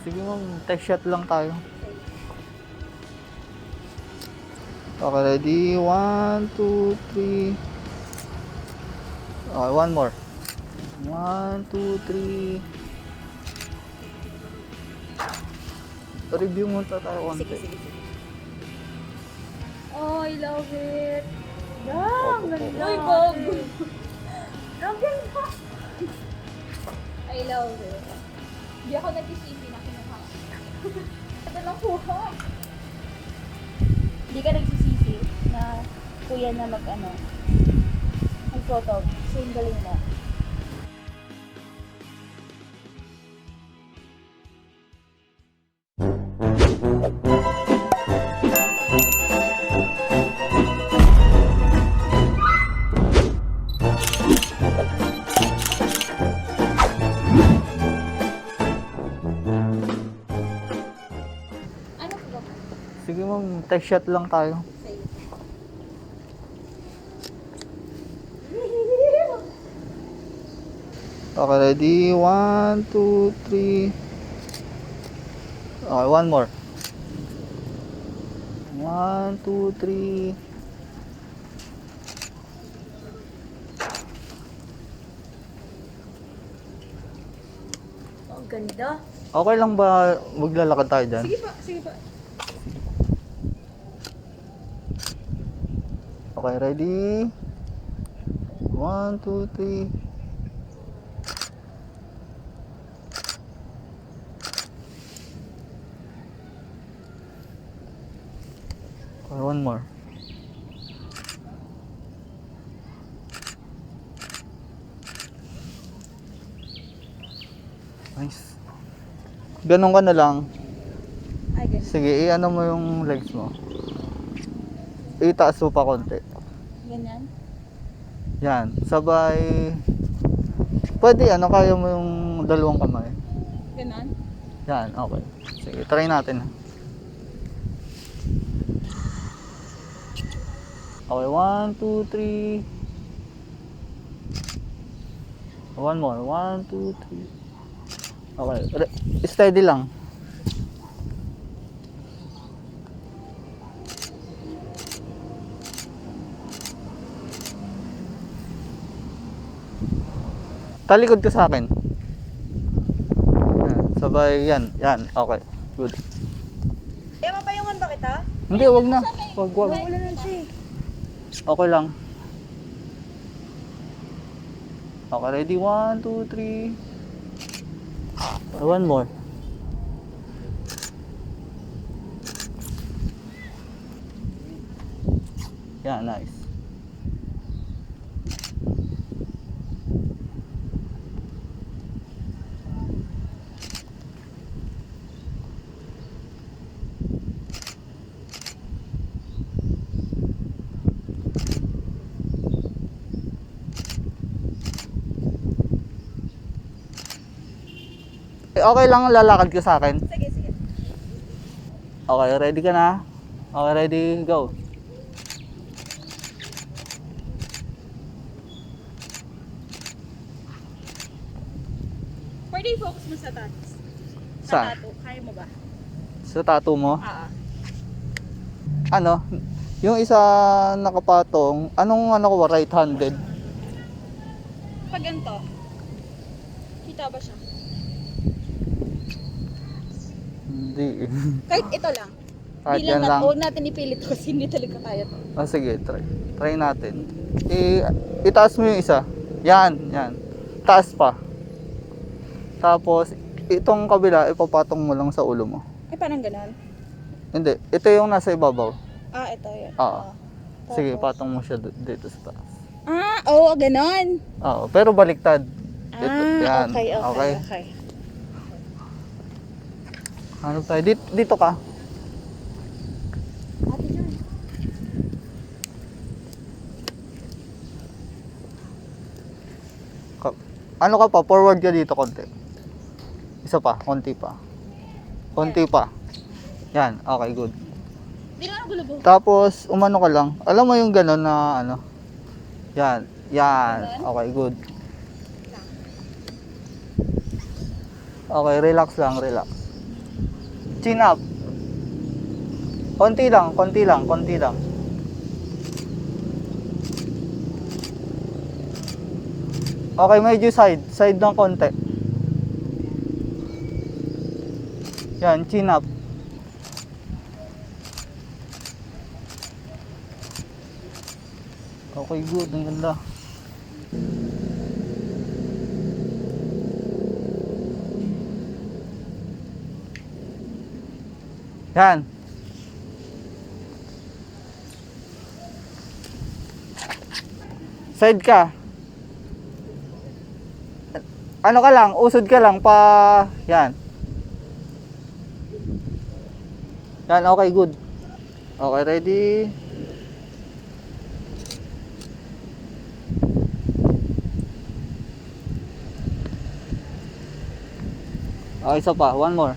Sige ma'am, test shot lang tayo. Okay, ready? 1, 2, 3. Okay, one more. 1, 2, 3. Review muna tayo konti. Sige. Oh, I love it. Ang ganda. Uy, Bob. Ang ganda. I love it. Hindi ako nagsisisi na kinuha. Ito lang po. Hindi ka nagsisisi na kuya na mag-photo. So, yung galing mo. Ano po ba? Sige ma'am, test shot lang tayo. Okay, ready? 1, 2, 3. Okay, one more. 1, 2, 3. Ang ganda. Okay lang ba maglalakad tayo dyan? Sige pa. Okay, ready? 1, 2, 3. Okay, one more. Nice. Ganun ka na lang. Ay, ganda. Sige, i-ano mo yung legs mo. Itaas mo pa konti. Ganyan. Yan, sabay. Pwede kaya mo yung dalawang kamay. Ganon. Yan, okay. Sige, try natin. Okay, 1, 2, 3. One more. 1, 2, 3. Okay, steady lang. Talikod ka sa akin. Yan, sabay, yan, okay. Good. Kaya mapayungan ba kita? Hindi, wag na. Wag. Wala na siya. Okay lang. Okay, ready? 1, 2, 3. One more. Yeah, nice. Okay lang lalakad ka sa akin. Sige. Okay, ready ka na? Okay, ready, go. Pwede i-focus mo sa tattoo. Saan? Tattoo. Kaya mo ba? Sa tattoo mo? Oo. Ano? Yung isa nakapatong, anong ko ba, right-handed? Pag ganito, kita ba siya? Hindi. Kahit ito lang. Kahit Di lang yan lang. huwag natin ipilit kasi hindi talaga kaya to. Sige, try natin. Itaas mo yung isa. Yan. Taas pa. Tapos, itong kabila, ipapatong mo lang sa ulo mo. Ay, parang ganun. Hindi, ito yung nasa ibabaw. Ah, ito yun. Oo. Sige, Tapos- patong mo siya dito sa taas. Ah, oo, ganun. Oo, pero baliktad. Ah, yan. okay. Ano tayo? Dito ka. Ate Joy. Ano ka pa? Forward ka dito konti. Isa pa, konti pa. Konti pa. Yan, okay, good. Hindi naman ang gulo-gulo. Tapos, umano ka lang. Alam mo yung gano'n na ano? Yan. Okay, good. Okay, relax lang, relax. Chin up. Konti lang, konti lang, konti lang. Okay, medyo side. Side ng konti. Yan, chin up. Okay, good. Ang ganda. Yan. Side ka. Ano ka lang, usod ka lang pa... Yan. Yan, okay, good. Okay, ready? Okay, isa pa. One more.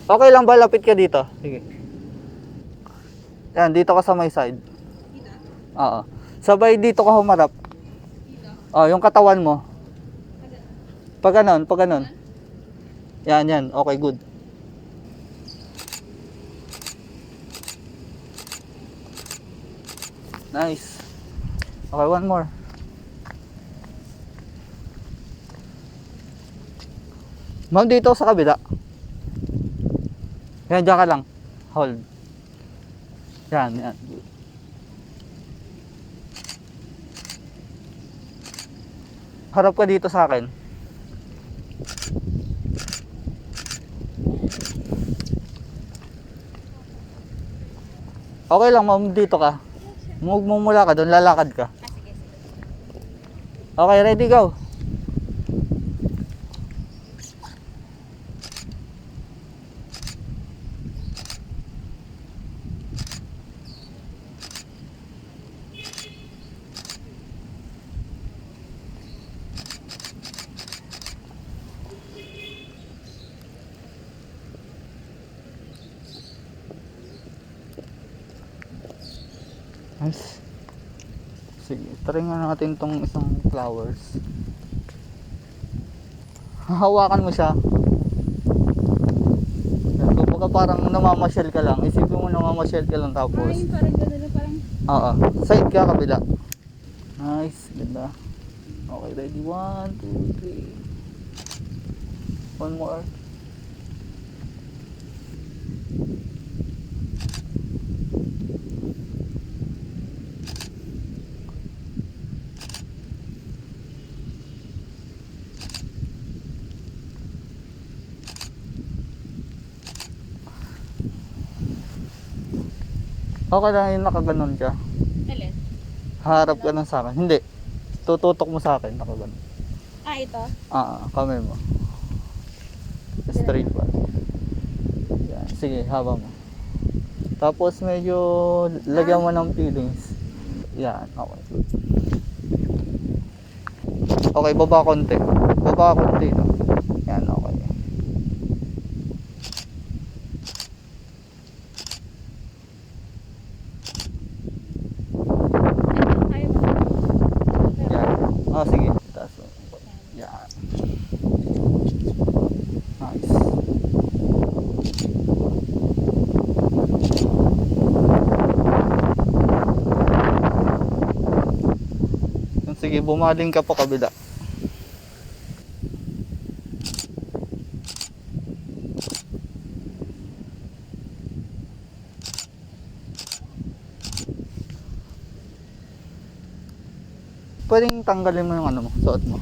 Okay lang ba? Lapit ka dito. Sige. Yan, dito ka sa may side. Dito? Oo. Sabay dito ka humarap. Dito? Oh, yung katawan mo. Pag- Pag ganun. Yan, yan. Okay, good. Nice. Okay, one more. Ma'am, dito sa kabila. Yan, dyan ka lang. Hold. Yan, yan. Harap ka dito sa akin. Okay lang, ma'am, dito ka. Mumula ka doon, lalakad ka. Sige, sige. Okay, ready, go. Nice. Sige, try nga natin tong isang flowers. Hawakan mo siya. Kumbaga parang namamasyal ka lang. Isipin mo namamasyal ka lang tapos. Parang gano'n na parang... Oo. Side ka, kabila. Nice. Ganda. Okay, ready? 1, 2, 3. One more. Okay lang yung nakaganon ka. Alin? Harap ka lang sa akin. Hindi. Tututok mo sa akin. Nakaganon. Ah, ito? Kamay mo. Straight pa. Yan. Sige, haba mo. Tapos medyo lagyan mo ng feelings. Yan. Okay. Okay, baba konti. Baba konti ito. Yan, okay. Kaya ba? Yan. Sige. Taas mo. Yan. Nice. Sige, bumaling ka pa kabila. Pwedeng tanggalin mo yung ano mo, suot mo.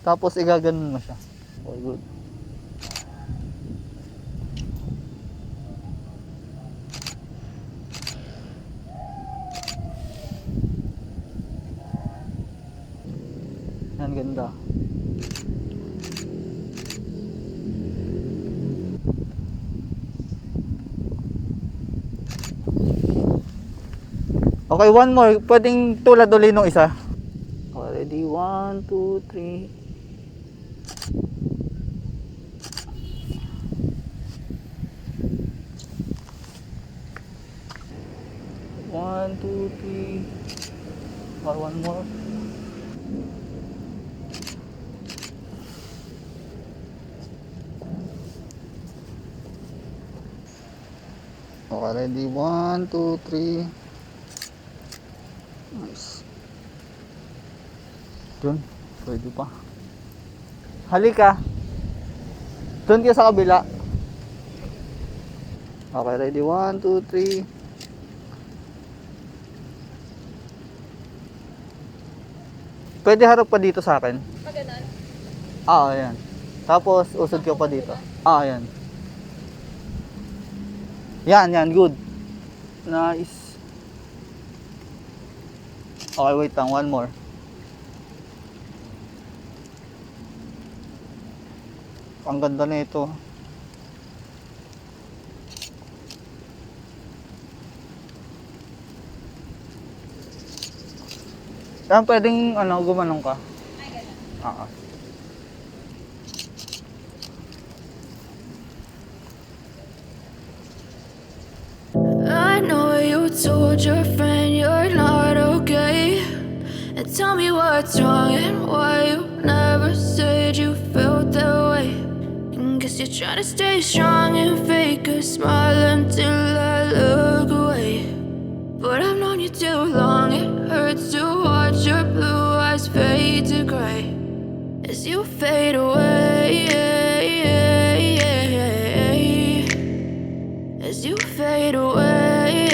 Tapos igaganon mo siya. Okay, good. Yan, ganda. Okay, one more. Pwedeng tulad ulit nung isa. Already, 1, 2, 3. 1, 2, 3. Or one more. Okay, ready? 1, 2, 3. Nice. Dun, pwede pa. Halika. Doon ka sa kabila. Okay, ready? 1, 2, 3. Pwede harap pa dito sa akin. Pag ganun. Ayan. Tapos, usod ka pa dito. Ayan. Yan, good. Nice. Okay, wait lang. One more. Ang ganda na ito. Yan, pwedeng gumanong ka. Ay, ganun. I know you told your friend you're not okay. And tell me what's wrong and why you never said you felt that way. And guess you're trying to stay strong and fake a smile until I look away. But I've known you too long, it hurts to watch your blue eyes fade to gray as you fade away. As you fade away.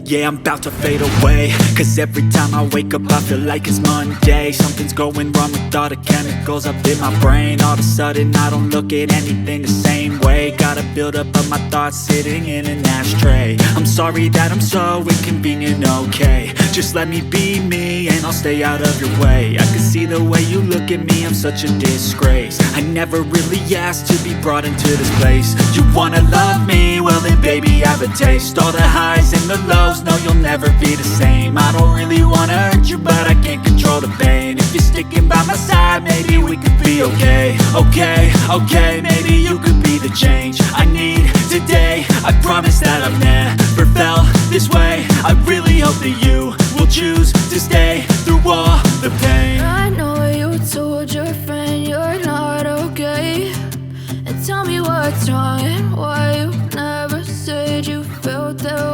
Yeah, I'm about to fade away. Cause every time I wake up I feel like it's Monday. Something's going wrong with all the chemicals up in my brain. All of a sudden I don't look at anything the same way. Gotta build up of my thoughts sitting in an ashtray. I'm sorry that I'm so inconvenient, okay. Just let me be me and I'll stay out of your way. I can see the way you look at me, I'm such a disgrace. I never really asked to be brought into this place. You wanna love me? Well then baby I have a taste. All the highs and the lows, no you'll never be the same. I don't really wanna hurt you but I can't control the pain. If you're sticking by my side maybe we could be okay. Okay, maybe you could be the change I need today. I promise that I've never felt this way. I really hope that you will choose to stay through all